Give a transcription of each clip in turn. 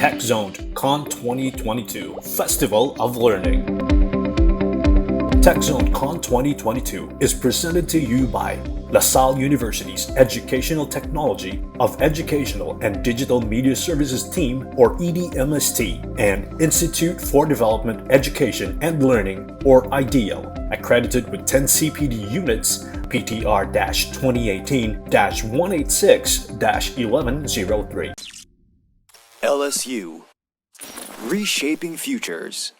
TechZONEd Con 2022 Festival of Learning. TechZONEd Con 2022 is presented to you by LaSalle University's Educational Technology of Educational and Digital Media Services Team, or EDMST, and Institute for Development, Education and Learning, or IDEAL, accredited with 10 CPD units, PTR-2018-186-1103. LSU, Reshaping Futures.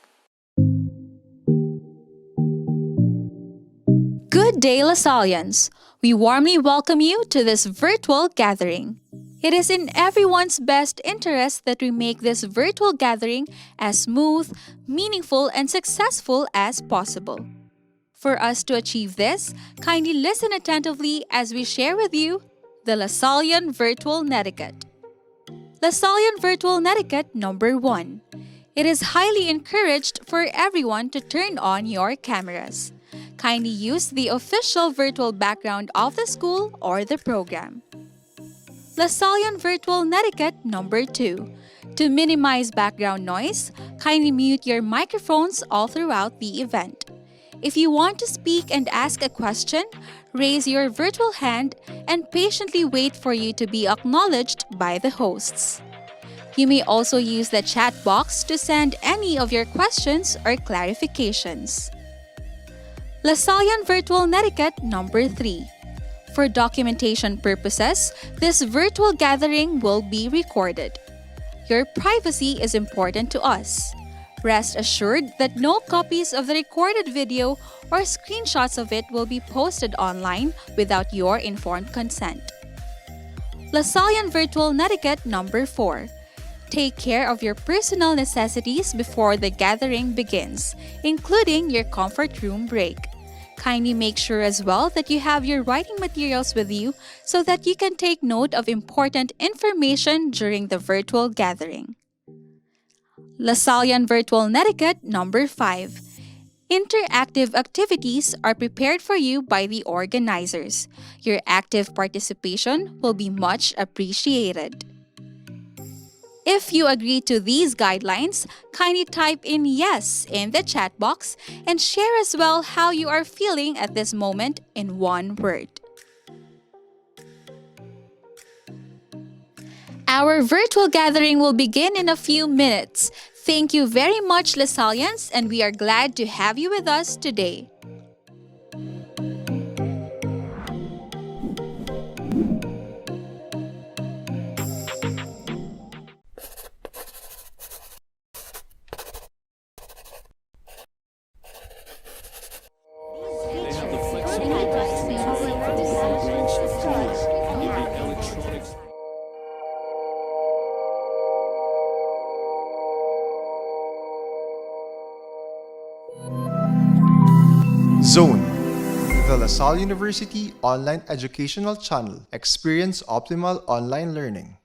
Good day, LaSallians! We warmly welcome you to this virtual gathering. It is in everyone's best interest that we make this virtual gathering as smooth, meaningful, and successful as possible. For us to achieve this, kindly listen attentively as we share with you the LaSallian Virtual Netiquette. LaSallian Virtual Netiquette number 1. It is highly encouraged for everyone to turn on your cameras. Kindly use the official virtual background of the school or the program. LaSallian Virtual Netiquette number 2. To minimize background noise, kindly mute your microphones all throughout the event. If you want to speak and ask a question, raise your virtual hand and patiently wait for you to be acknowledged by the hosts. You may also use the chat box to send any of your questions or clarifications. LaSallian Virtual Netiquette number 3. For documentation purposes, this virtual gathering will be recorded. Your privacy is important to us. Rest assured that no copies of the recorded video or screenshots of it will be posted online without your informed consent. LaSallian Virtual Netiquette number 4. Take care of your personal necessities before the gathering begins, including your comfort room break. Kindly make sure as well that you have your writing materials with you so that you can take note of important information during the virtual gathering. LaSallian Virtual Netiquette number 5. Interactive activities are prepared for you by the organizers. Your active participation will be much appreciated. If you agree to these guidelines, kindly type in yes in the chat box and share as well how you are feeling at this moment in one word. Our virtual gathering will begin in a few minutes. Thank you very much, LaSallians, and we are glad to have you with us today. Zone, the LaSalle University online educational channel. Experience optimal online learning.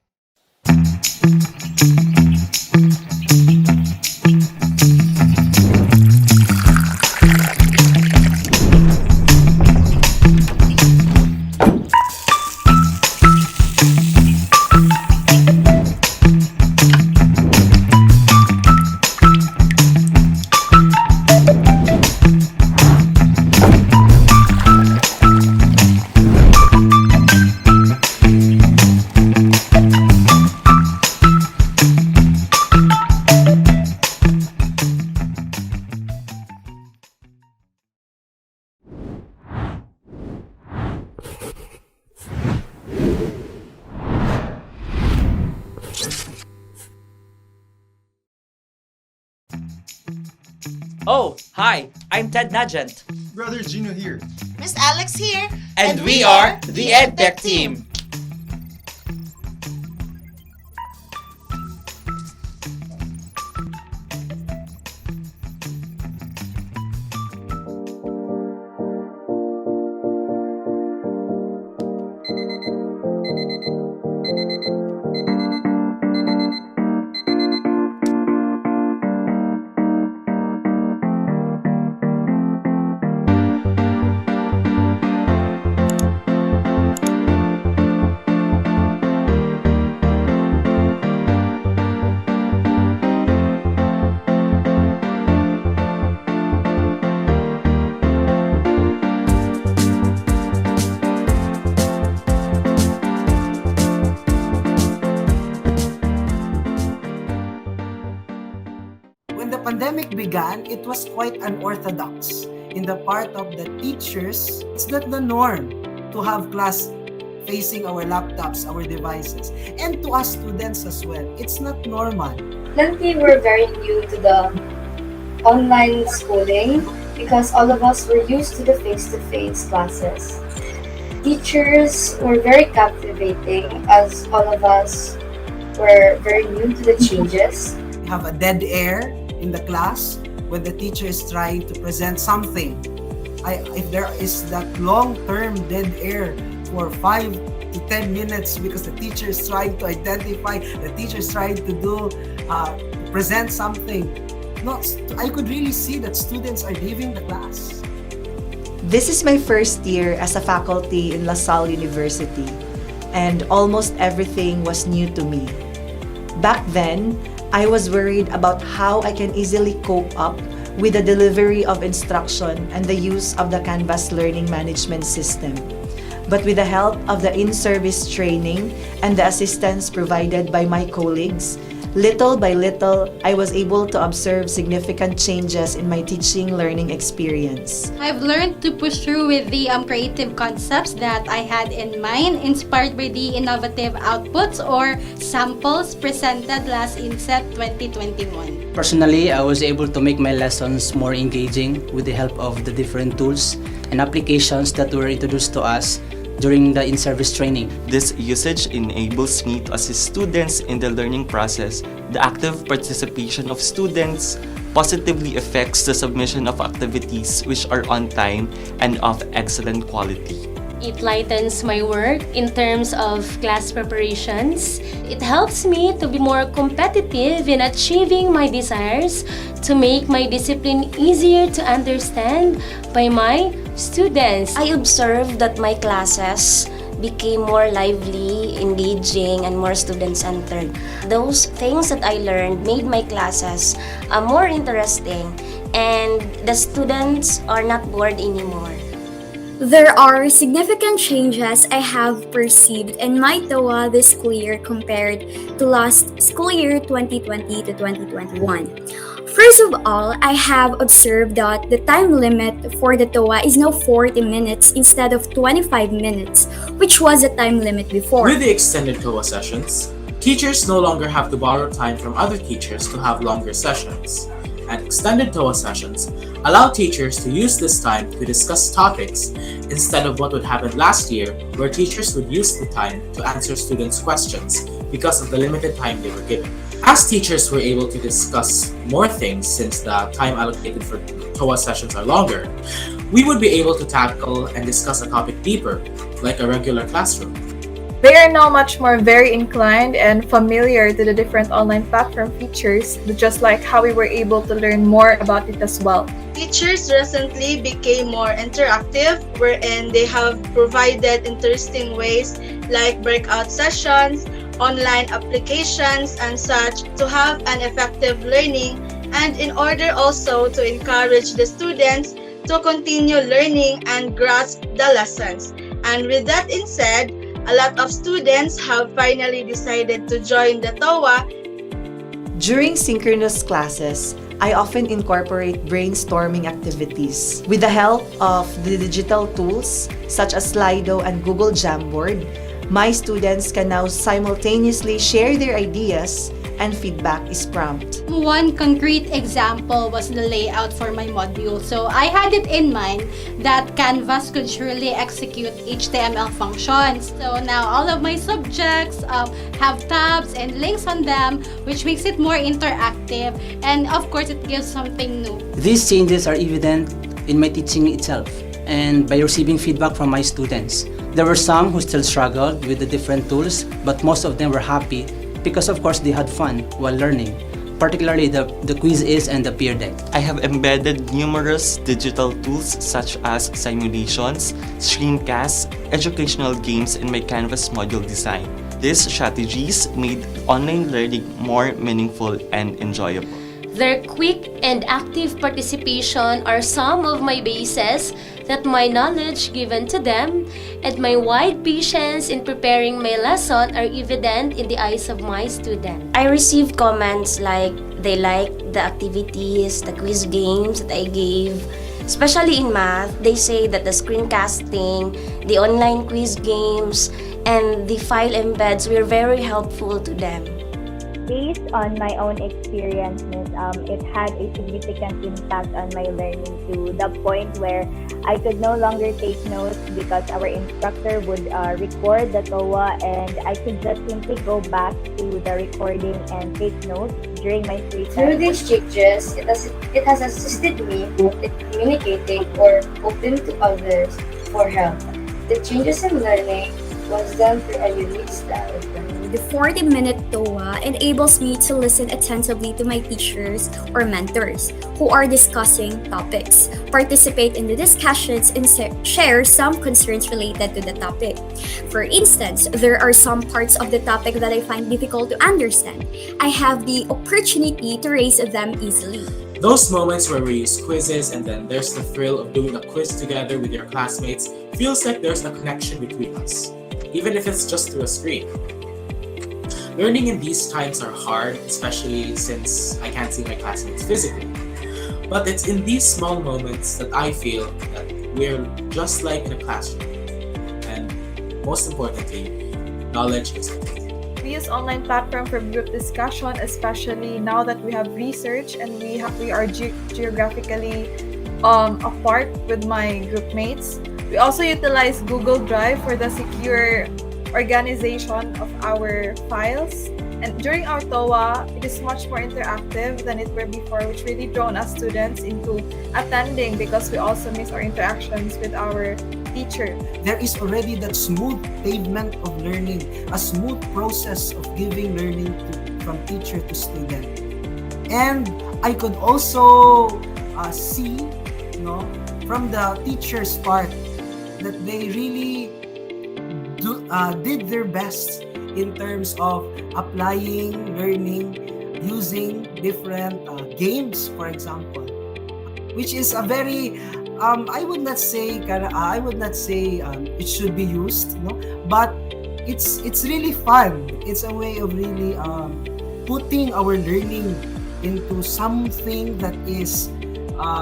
Oh, hi, I'm Ted Nugent. Brother Gino here. Miss Alex here. And we are the EdTech team. pandemic began, it was quite unorthodox in the part of the teachers. It's not the norm to have class facing our laptops, our devices, and to us students as well. It's not normal. Currently, we're very new to the online schooling because all of us were used to the face-to-face classes. Teachers were very captivating as all of us were very new to the changes. We have a dead air in the class when the teacher is trying to present something. If there is that long-term dead air for 5 to 10 minutes because the teacher is trying to identify, the teacher is trying to present something. No, I could really see that students are leaving the class. This is my first year as a faculty in LaSalle University, and almost everything was new to me. Back then, I was worried about how I can easily cope up with the delivery of instruction and the use of the Canvas learning management system. But with the help of the in-service training and the assistance provided by my colleagues, little by little, I was able to observe significant changes in my teaching learning experience. I've learned to push through with the creative concepts that I had in mind, inspired by the innovative outputs or samples presented last INSET 2021. Personally, I was able to make my lessons more engaging with the help of the different tools and applications that were introduced to us during the in-service training. This usage enables me to assist students in the learning process. The active participation of students positively affects the submission of activities which are on time and of excellent quality. It lightens my work in terms of class preparations. It helps me to be more competitive in achieving my desires, to make my discipline easier to understand by my students. I observed that my classes became more lively, engaging, and more student-centered. Those things that I learned made my classes more interesting, and the students are not bored anymore. There are significant changes I have perceived in my TOA this school year compared to last school year 2020 to 2021. First of all, I have observed that the time limit for the TOA is now 40 minutes instead of 25 minutes, which was the time limit before. With the extended TOA sessions, teachers no longer have to borrow time from other teachers to have longer sessions. And extended TOA sessions allow teachers to use this time to discuss topics instead of what would happen last year, where teachers would use the time to answer students' questions because of the limited time they were given. As teachers were able to discuss more things since the time allocated for TOA sessions are longer, we would be able to tackle and discuss a topic deeper, like a regular classroom. They are now much more very inclined and familiar to the different online platform features, just like how we were able to learn more about it as well. Teachers recently became more interactive, wherein they have provided interesting ways like breakout sessions, online applications, and such to have an effective learning, and in order also to encourage the students to continue learning and grasp the lessons. And with that in said, a lot of students have finally decided to join the TOA. During synchronous classes, I often incorporate brainstorming activities. With the help of the digital tools such as Slido and Google Jamboard, my students can now simultaneously share their ideas and feedback is prompt. One concrete example was the layout for my module. So I had it in mind that Canvas could surely execute HTML functions. So now all of my subjects have tabs and links on them, which makes it more interactive, and of course it gives something new. These changes are evident in my teaching itself and by receiving feedback from my students. There were some who still struggled with the different tools, but most of them were happy because of course they had fun while learning, particularly the quizzes and the peer deck. I have embedded numerous digital tools such as simulations, screencasts, educational games in my Canvas module design. These strategies made online learning more meaningful and enjoyable. Their quick and active participation are some of my bases that my knowledge given to them and my wide patience in preparing my lesson are evident in the eyes of my student. I received comments like they liked the activities, the quiz games that I gave. Especially in math, they say that the screencasting, the online quiz games, and the file embeds were very helpful to them. Based on my own experiences, it had a significant impact on my learning to the point where I could no longer take notes because our instructor would record the TOA and I could just simply go back to the recording and take notes during my free time. Through these changes, it has assisted me in communicating or open to others for help. The changes in learning was done through a unique style of learning. The 40-minute TOA enables me to listen attentively to my teachers or mentors who are discussing topics, participate in the discussions, and share some concerns related to the topic. For instance, there are some parts of the topic that I find difficult to understand. I have the opportunity to raise them easily. Those moments where we use quizzes and then there's the thrill of doing a quiz together with your classmates feels like there's a connection between us, even if it's just through a screen. Learning in these times are hard, especially since I can't see my classmates physically. But it's in these small moments that I feel that we're just like in a classroom. And most importantly, knowledge is free. We use online platform for group discussion, especially now that we have research and we are geographically apart with my group mates. We also utilize Google Drive for the secure organization of our files. And during our TOA, it is much more interactive than it were before, which really drawn us students into attending because we also miss our interactions with our teacher. There is already that smooth pavement of learning, a smooth process of giving learning from teacher to student. And I could also see, from the teacher's part that they really did their best in terms of applying learning using different games, for example, which is a very I would not say it should be used, but it's really fun. It's a way of really putting our learning into something that is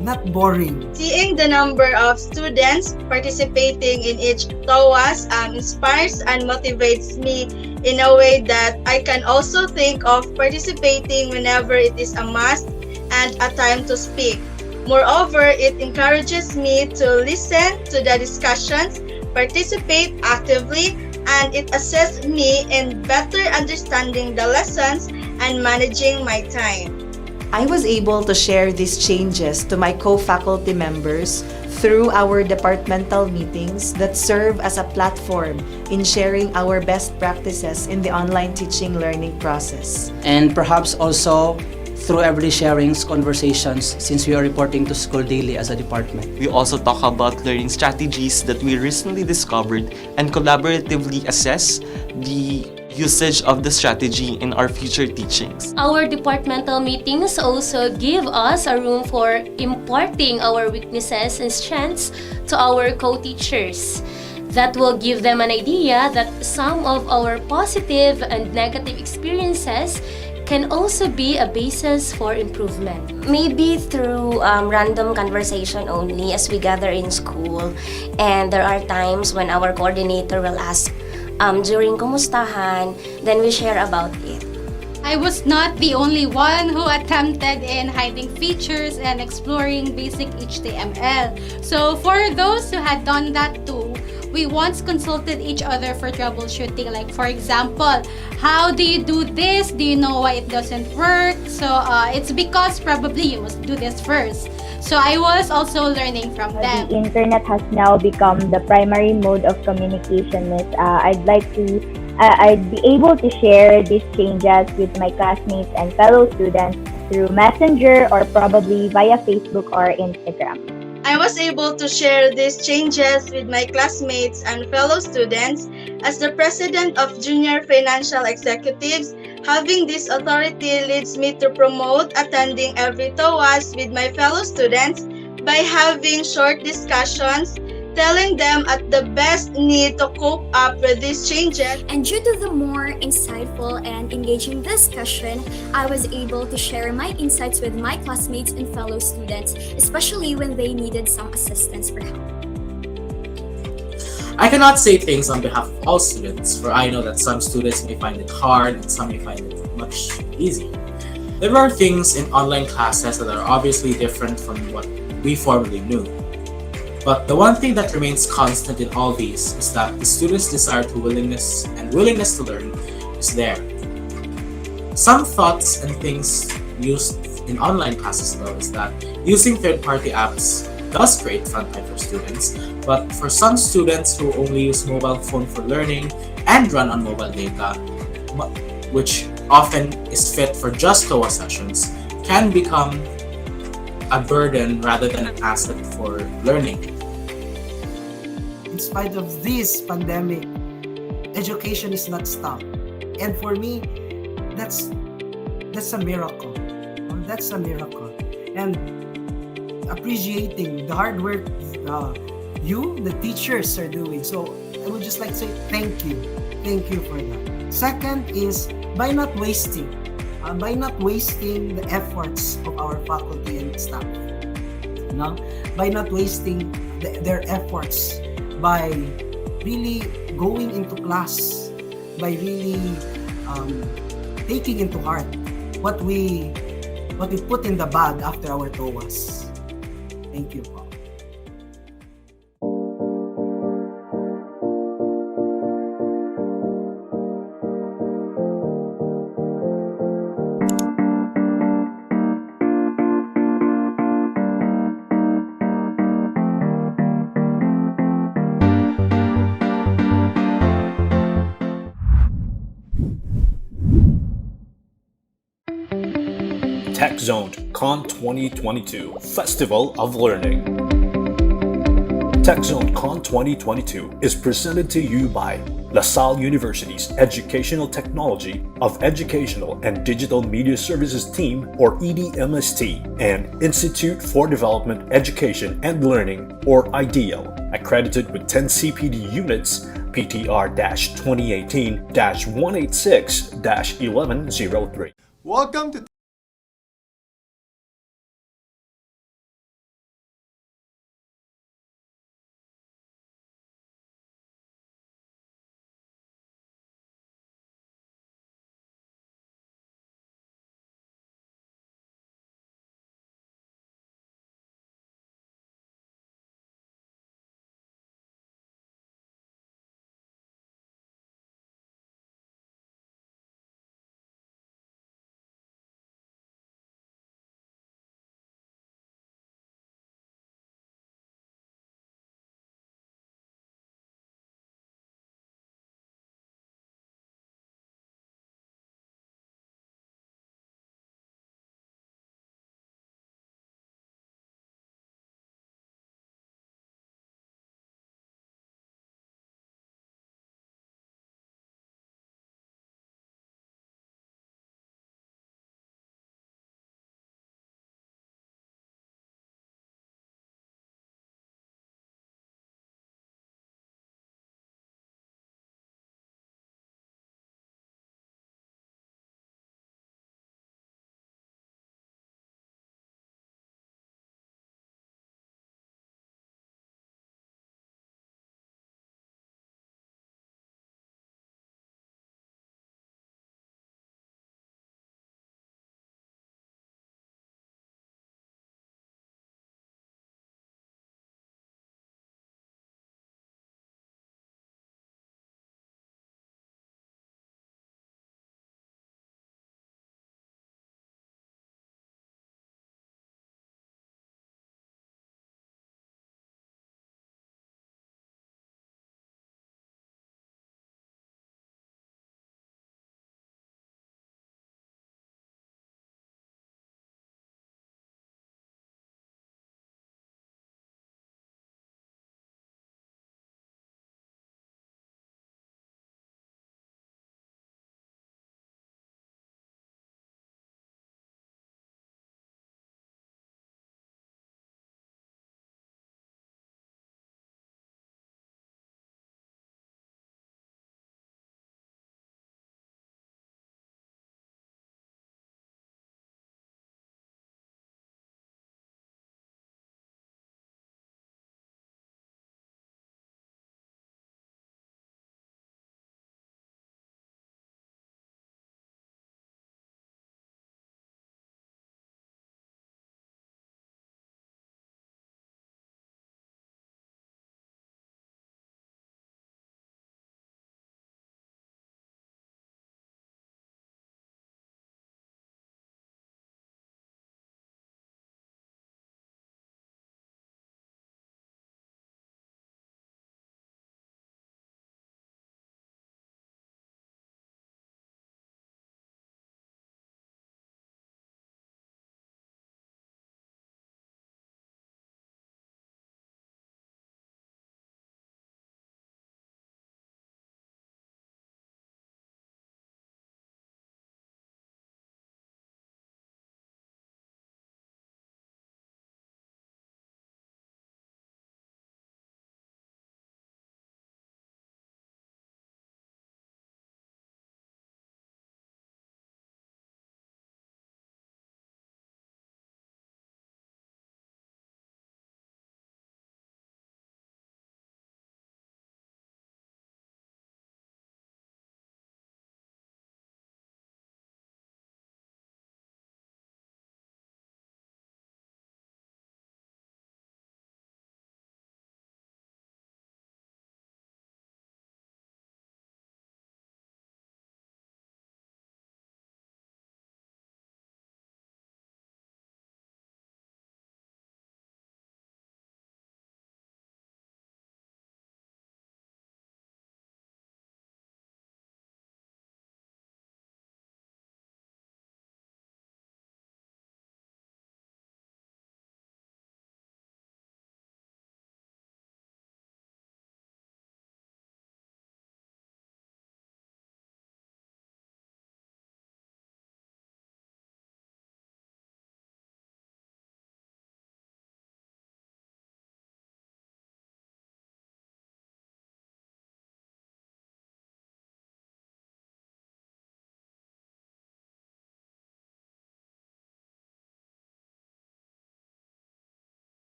not boring. Seeing the number of students participating in each TOAS inspires and motivates me in a way that I can also think of participating whenever it is a must and a time to speak. Moreover, it encourages me to listen to the discussions, participate actively, and it assists me in better understanding the lessons and managing my time. I was able to share these changes to my co-faculty members through our departmental meetings that serve as a platform in sharing our best practices in the online teaching learning process. And perhaps also through everyday sharings, conversations, since we are reporting to school daily as a department. We also talk about learning strategies that we recently discovered and collaboratively assess the usage of the strategy in our future teachings. Our departmental meetings also give us a room for imparting our weaknesses and strengths to our co-teachers. That will give them an idea that some of our positive and negative experiences can also be a basis for improvement. Maybe through random conversation only as we gather in school, and there are times when our coordinator will ask during kumustahan, then we share about it. I was not the only one who attempted in hiding features and exploring basic HTML. So for those who had done that too, we once consulted each other for troubleshooting. Like for example, how do you do this? Do you know why it doesn't work? So it's because probably you must do this first. So I was also learning from them. The internet has now become the primary mode of communication. I'd be able to share these changes with my classmates and fellow students through Messenger or probably via Facebook or Instagram. I was able to share these changes with my classmates and fellow students. As the president of Junior Financial Executives, having this authority leads me to promote attending every TOAS with my fellow students, by having short discussions, telling them at the best need to cope up with these changes. And due to the more insightful and engaging discussion, I was able to share my insights with my classmates and fellow students, especially when they needed some assistance or help. I cannot say things on behalf of all students, for I know that some students may find it hard and some may find it much easy. There are things in online classes that are obviously different from what we formerly knew. But the one thing that remains constant in all these is that the students' desire to willingness to learn is there. Some thoughts and things used in online classes though is that using third-party apps does create fun time for students, but for some students who only use mobile phone for learning and run on mobile data, which often is fit for just TOA sessions, can become a burden rather than an asset for learning. In spite of this pandemic, education is not stopped. And for me, that's a miracle. That's a miracle. And appreciating the hard work the teachers are doing. So I would just like to say thank you for that. Second is by not wasting the efforts of our faculty and staff. By not wasting their efforts, by really going into class, by really taking into heart what we put in the bag after our TOAs. Thank you po. TechZONEd Con 2022 Festival of Learning. TechZONEd Con 2022 is presented to you by LaSalle University's Educational Technology of Educational and Digital Media Services Team, or EDMST, and Institute for Development, Education and Learning, or IDEAL, accredited with 10 CPD units, PTR 2018 186 1103. Welcome to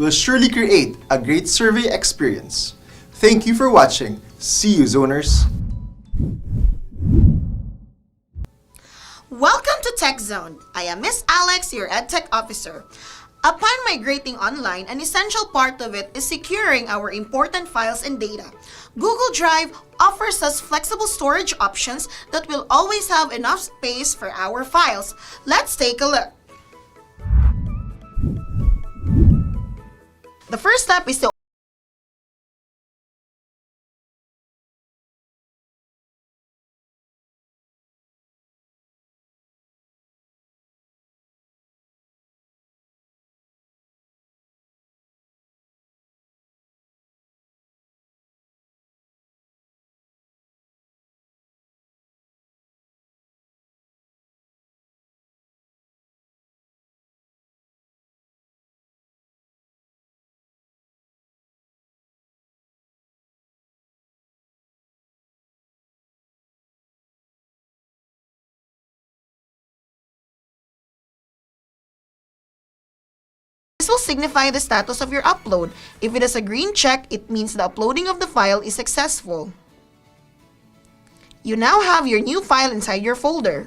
will surely create a great survey experience. Thank you for watching. See you, Zoners! Welcome to TechZone. I am Miss Alex, your EdTech officer. Upon migrating online, an essential part of it is securing our important files and data. Google Drive offers us flexible storage options that will always have enough space for our files. Let's take a look. The first step is to This will signify the status of your upload. If it is a green check, it means the uploading of the file is successful. You now have your new file inside your folder.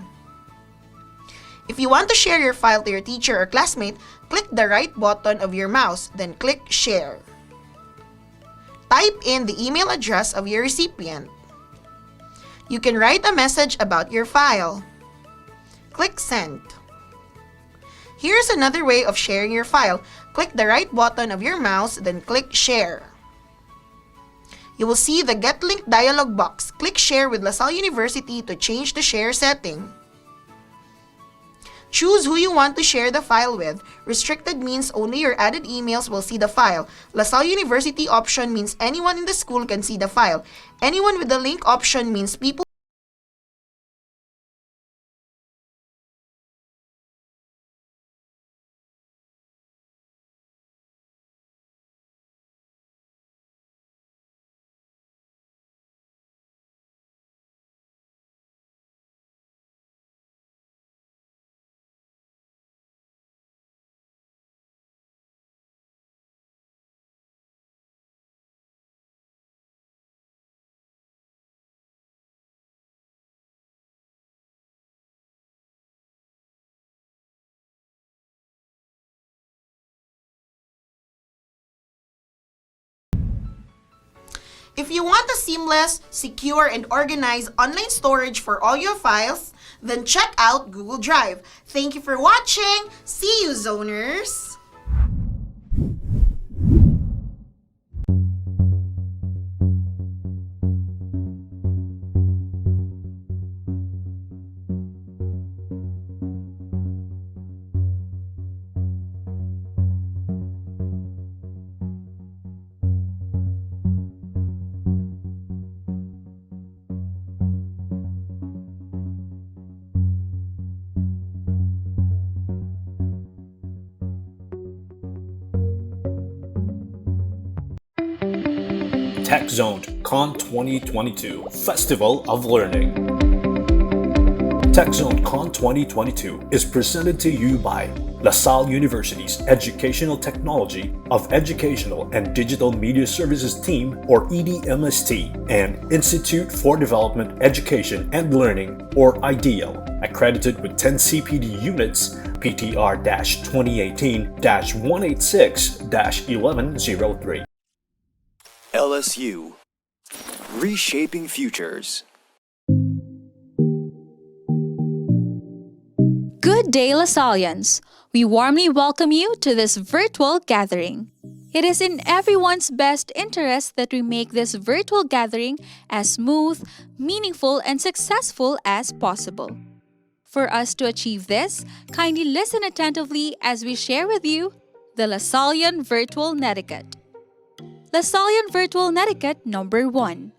If you want to share your file to your teacher or classmate, click the right button of your mouse, then click Share. Type in the email address of your recipient. You can write a message about your file. Click Send. Here's another way of sharing your file. Click the right button of your mouse, then click Share. You will see the Get Link dialog box. Click Share with LaSalle University to change the share setting. Choose who you want to share the file with. Restricted means only your added emails will see the file. LaSalle University option means anyone in the school can see the file. Anyone with the link option means people If you want a seamless, secure, and organized online storage for all your files, then check out Google Drive. Thank you for watching. See you, Zoners! TechZONEd Con 2022 Festival of Learning. TechZONEd Con 2022 is presented to you by LaSalle University's Educational Technology of Educational and Digital Media Services Team, or EDMST, and Institute for Development, Education and Learning, or IDEAL, accredited with 10 CPD units, PTR-2018-186-1103. LSU, reshaping futures. Good day, LaSallians! We warmly welcome you to this virtual gathering. It is in everyone's best interest that we make this virtual gathering as smooth, meaningful, and successful as possible. For us to achieve this, kindly listen attentively as we share with you the LaSallian Virtual Netiquette. LaSallian Virtual Netiquette number 1.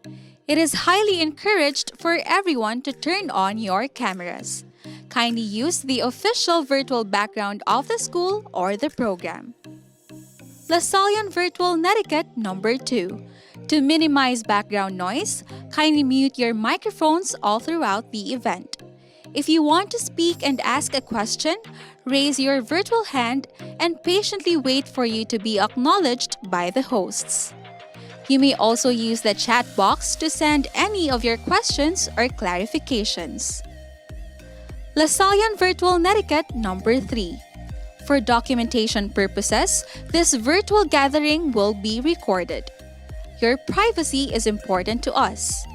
It is highly encouraged for everyone to turn on your cameras. Kindly use the official virtual background of the school or the program. LaSallian Virtual Netiquette number 2. To minimize background noise, kindly mute your microphones all throughout the event. If you want to speak and ask a question, raise your virtual hand, and patiently wait for you to be acknowledged by the hosts. You may also use the chat box to send any of your questions or clarifications. Lasallian Virtual Netiquette number 3. For documentation purposes, this virtual gathering will be recorded. Your privacy is important to us.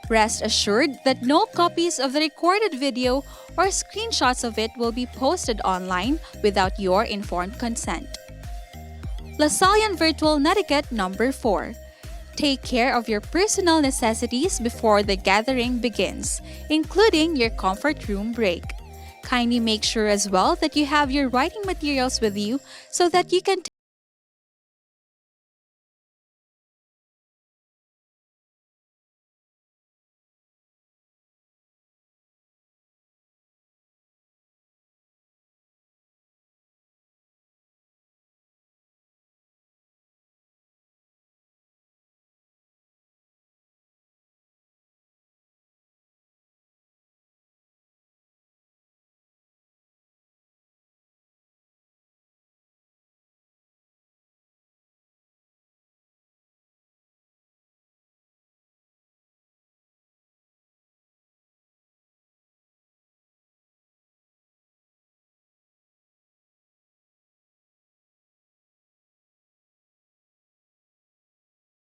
Rest assured that no copies of the recorded video or screenshots of it will be posted online without your informed consent. Lasallian Virtual Netiquette number 4. Take care of your personal necessities before the gathering begins, including your comfort room break. Kindly make sure as well that you have your writing materials with you so that you can